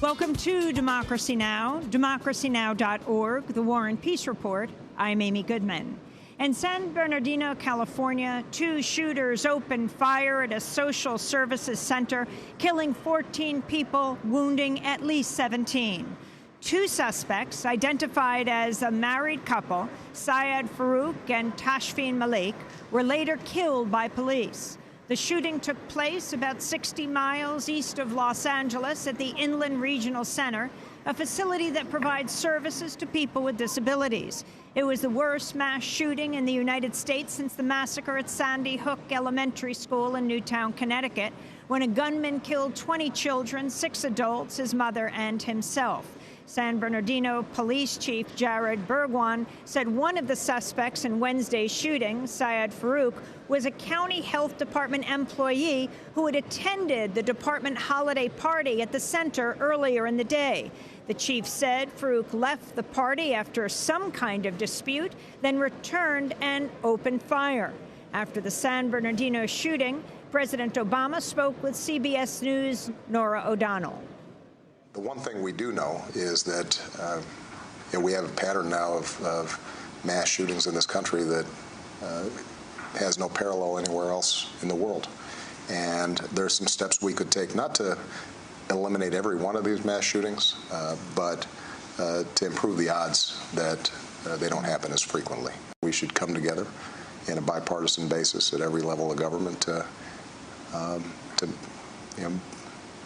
Welcome to Democracy Now!, democracynow.org, the War and Peace Report. I'm Amy Goodman. In San Bernardino, California, two shooters opened fire at a social services center, killing 14 people, wounding at least 17. Two suspects, identified as a married couple, Syed Farouk and Tashfeen Malik, were later killed by police. The shooting took place about 60 miles east of Los Angeles at the Inland Regional Center, a facility that provides services to people with disabilities. It was the worst mass shooting in the United States since the massacre at Sandy Hook Elementary School in Newtown, Connecticut, when a gunman killed 20 children, 6 adults, his mother, and himself. San Bernardino Police Chief Jared Bergwan said one of the suspects in Wednesday's shooting, Syed Farouk, was a county health department employee who had attended the department holiday party at the center earlier in the day. The chief said Farouk left the party after some kind of dispute, then returned and opened fire. After the San Bernardino shooting, President Obama spoke with CBS News' Norah O'Donnell. The one thing we do know is that we have a pattern now of mass shootings in this country that has no parallel anywhere else in the world. And there's some steps we could take, not to eliminate every one of these mass shootings, but to improve the odds that they don't happen as frequently. We should come together in a bipartisan basis at every level of government to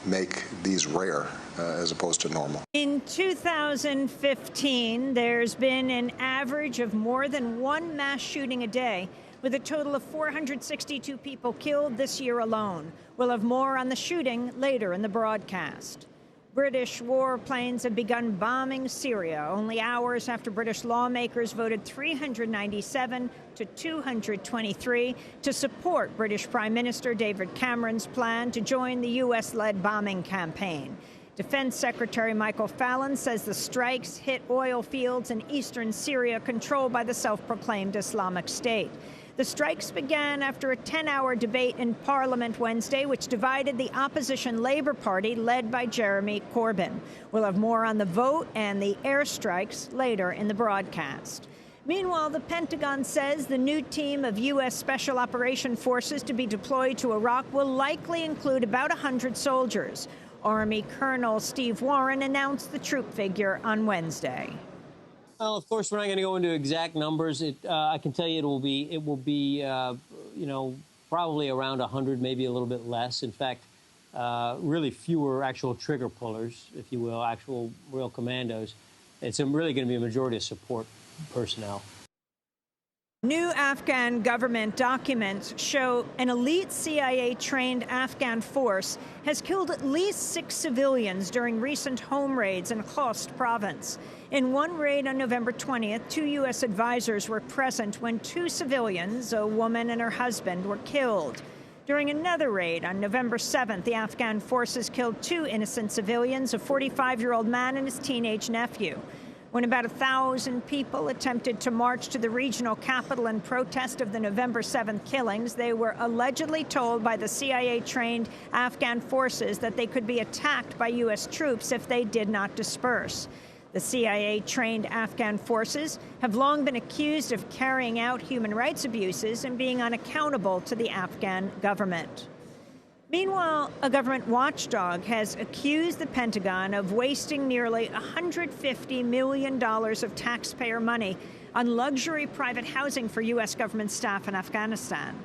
make these rare as opposed to normal. In 2015, there's been an average of more than one mass shooting a day, with a total of 462 people killed this year alone. We'll have more on the shooting later in the broadcast. British warplanes have begun bombing Syria only hours after British lawmakers voted 397 to 223 to support British Prime Minister David Cameron's plan to join the U.S.-led bombing campaign. Defense Secretary Michael Fallon says the strikes hit oil fields in eastern Syria controlled by the self-proclaimed Islamic State. The strikes began after a 10-hour debate in Parliament Wednesday, which divided the opposition Labour Party, led by Jeremy Corbyn. We'll have more on the vote and the airstrikes later in the broadcast. Meanwhile, the Pentagon says the new team of U.S. Special Operation Forces to be deployed to Iraq will likely include about 100 soldiers. Army Colonel Steve Warren announced the troop figure on Wednesday. Well, of course, we're not going to go into exact numbers. I can tell you it will be probably around 100, maybe a little bit less. In fact, really fewer actual trigger pullers, if you will, actual real commandos. It's really going to be a majority of support personnel. New Afghan government documents show an elite CIA-trained Afghan force has killed at least 6 civilians during recent home raids in Khost province. In one raid on November 20th, 2 U.S. advisors were present when 2 civilians, a woman and her husband, were killed. During another raid on November 7th, the Afghan forces killed 2 innocent civilians, a 45-year-old man and his teenage nephew. When about 1,000 people attempted to march to the regional capital in protest of the November 7th killings, they were allegedly told by the CIA-trained Afghan forces that they could be attacked by U.S. troops if they did not disperse. The CIA-trained Afghan forces have long been accused of carrying out human rights abuses and being unaccountable to the Afghan government. Meanwhile, a government watchdog has accused the Pentagon of wasting nearly $150 million of taxpayer money on luxury private housing for U.S. government staff in Afghanistan.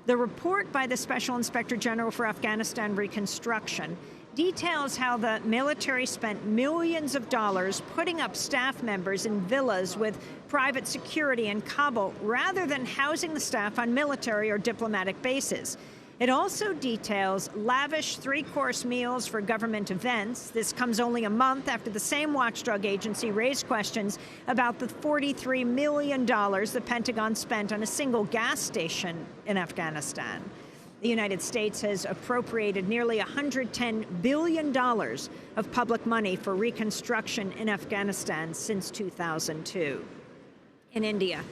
The report by the Special Inspector General for Afghanistan Reconstruction details how the military spent millions of dollars putting up staff members in villas with private security in Kabul rather than housing the staff on military or diplomatic bases. It also details lavish 3-course meals for government events. This comes only a month after the same watchdog agency raised questions about the $43 million the Pentagon spent on a single gas station in Afghanistan. The United States has appropriated nearly $110 billion of public money for reconstruction in Afghanistan since 2002. In India,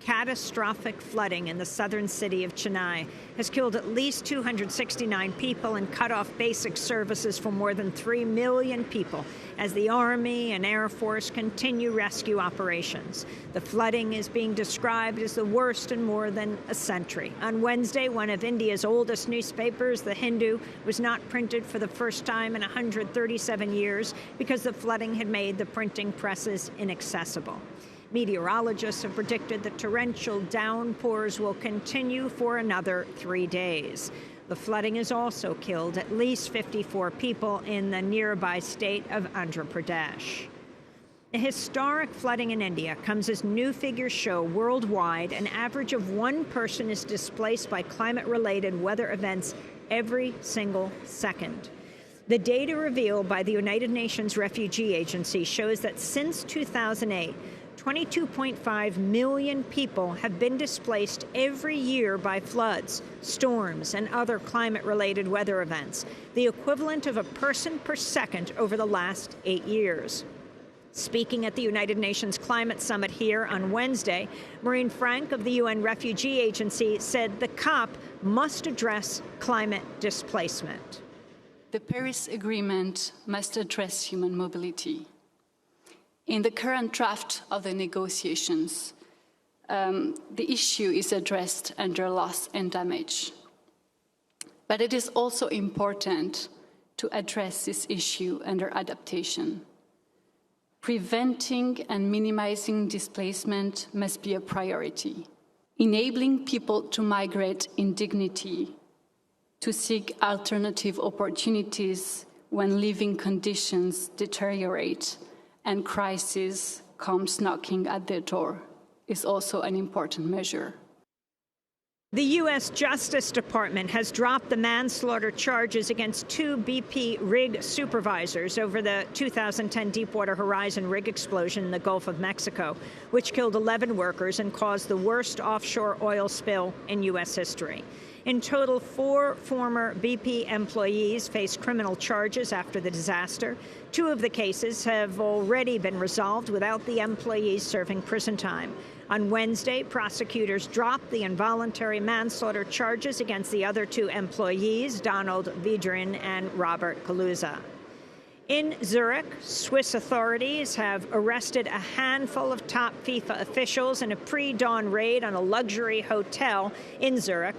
Catastrophic flooding in the southern city of Chennai has killed at least 269 people and cut off basic services for more than 3 million people as the Army and Air Force continue rescue operations. The flooding is being described as the worst in more than a century. On Wednesday, one of India's oldest newspapers, The Hindu, was not printed for the first time in 137 years because the flooding had made the printing presses inaccessible. Meteorologists have predicted that torrential downpours will continue for another 3 days. The flooding has also killed at least 54 people in the nearby state of Andhra Pradesh. The historic flooding in India comes as new figures show worldwide an average of one person is displaced by climate-related weather events every single second. The data revealed by the United Nations Refugee Agency shows that since 2008, 22.5 million people have been displaced every year by floods, storms, and other climate-related weather events, the equivalent of a person per second over the last 8 years. Speaking at the United Nations Climate Summit here on Wednesday, Maureen Frank of the UN Refugee Agency said the COP must address climate displacement. The Paris Agreement must address human mobility. In the current draft of the negotiations, the issue is addressed under loss and damage. But it is also important to address this issue under adaptation. Preventing and minimizing displacement must be a priority. Enabling people to migrate in dignity, to seek alternative opportunities when living conditions deteriorate and crisis comes knocking at their door is also an important measure. The U.S. Justice Department has dropped the manslaughter charges against 2 BP rig supervisors over the 2010 Deepwater Horizon rig explosion in the Gulf of Mexico, which killed 11 workers and caused the worst offshore oil spill in U.S. history. In total, 4 former BP employees face criminal charges after the disaster. 2 of the cases have already been resolved without the employees serving prison time. On Wednesday, prosecutors dropped the involuntary manslaughter charges against the other 2 employees, Donald Vidrin and Robert Kaluza. In Zurich, Swiss authorities have arrested a handful of top FIFA officials in a pre-dawn raid on a luxury hotel in Zurich.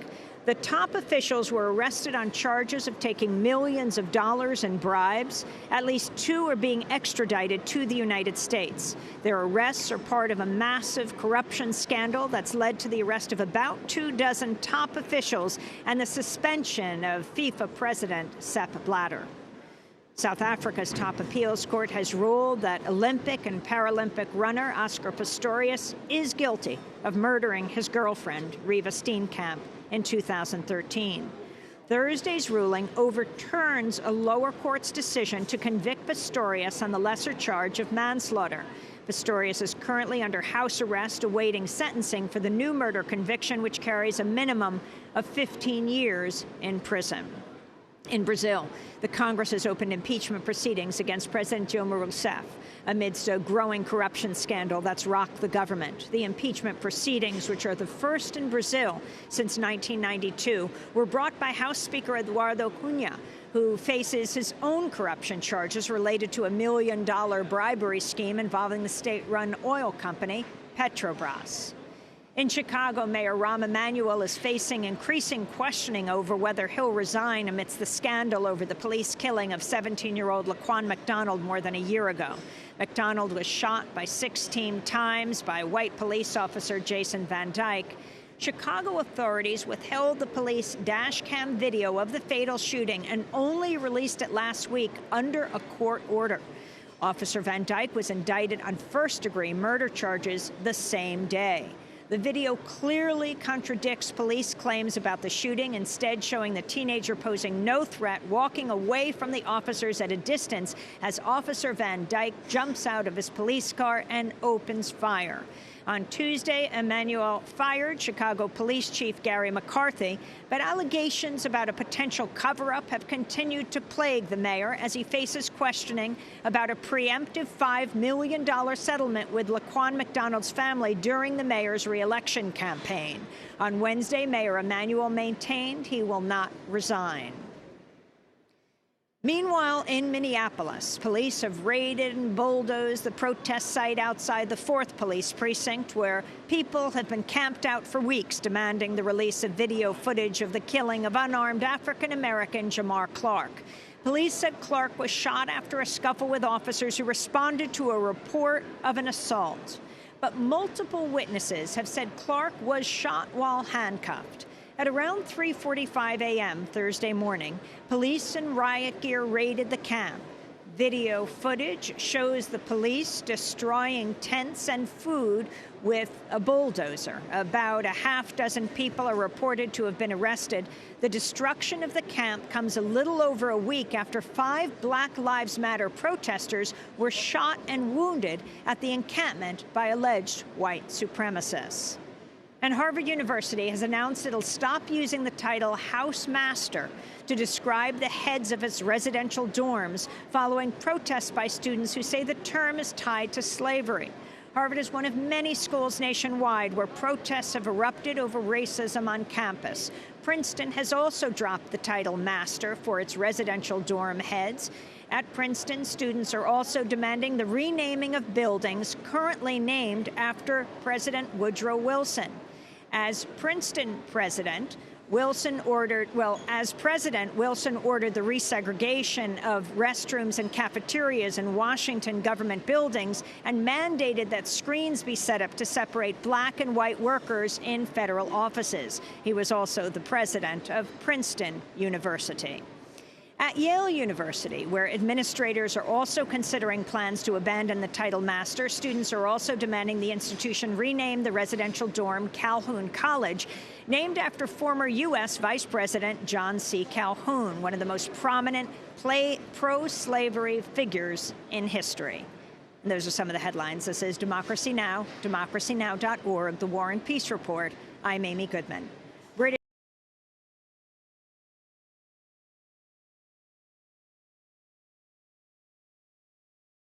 The top officials were arrested on charges of taking millions of dollars in bribes. At least 2 are being extradited to the United States. Their arrests are part of a massive corruption scandal that's led to the arrest of about 24 top officials and the suspension of FIFA president Sepp Blatter. South Africa's top appeals court has ruled that Olympic and Paralympic runner Oscar Pistorius is guilty of murdering his girlfriend, Riva Steenkamp, in 2013. Thursday's ruling overturns a lower court's decision to convict Pistorius on the lesser charge of manslaughter. Pistorius is currently under house arrest awaiting sentencing for the new murder conviction, which carries a minimum of 15 years in prison. In Brazil, the Congress has opened impeachment proceedings against President Dilma Rousseff amidst a growing corruption scandal that's rocked the government. The impeachment proceedings, which are the first in Brazil since 1992, were brought by House Speaker Eduardo Cunha, who faces his own corruption charges related to a $1 million bribery scheme involving the state-run oil company Petrobras. In Chicago, Mayor Rahm Emanuel is facing increasing questioning over whether he'll resign amidst the scandal over the police killing of 17-year-old Laquan McDonald more than a year ago. McDonald was shot by 16 times by white police officer Jason Van Dyke. Chicago authorities withheld the police dash cam video of the fatal shooting and only released it last week under a court order. Officer Van Dyke was indicted on first-degree murder charges the same day. The video clearly contradicts police claims about the shooting, instead showing the teenager posing no threat, walking away from the officers at a distance as Officer Van Dyke jumps out of his police car and opens fire. On Tuesday, Emanuel fired Chicago Police Chief Gary McCarthy, but allegations about a potential cover-up have continued to plague the mayor as he faces questioning about a preemptive $5 million settlement with Laquan McDonald's family during the mayor's re-election campaign. On Wednesday, Mayor Emanuel maintained he will not resign. Meanwhile, in Minneapolis, police have raided and bulldozed the protest site outside the 4th Police Precinct, where people have been camped out for weeks demanding the release of video footage of the killing of unarmed African-American Jamar Clark. Police said Clark was shot after a scuffle with officers who responded to a report of an assault. But multiple witnesses have said Clark was shot while handcuffed. At around 3:45 a.m. Thursday morning, police in riot gear raided the camp. Video footage shows the police destroying tents and food with a bulldozer. About a half dozen people are reported to have been arrested. The destruction of the camp comes a little over a week after 5 Black Lives Matter protesters were shot and wounded at the encampment by alleged white supremacists. And Harvard University has announced it'll stop using the title House Master to describe the heads of its residential dorms following protests by students who say the term is tied to slavery. Harvard is one of many schools nationwide where protests have erupted over racism on campus. Princeton has also dropped the title Master for its residential dorm heads. At Princeton, students are also demanding the renaming of buildings currently named after President Woodrow Wilson. As president, Wilson ordered the resegregation of restrooms and cafeterias in Washington government buildings and mandated that screens be set up to separate black and white workers in federal offices. He was also the president of Princeton University. At Yale University, where administrators are also considering plans to abandon the title Master, students are also demanding the institution rename the residential dorm Calhoun College, named after former U.S. Vice President John C. Calhoun, one of the most prominent pro-slavery figures in history. And those are some of the headlines. This is Democracy Now!, democracynow.org, The War and Peace Report. I'm Amy Goodman.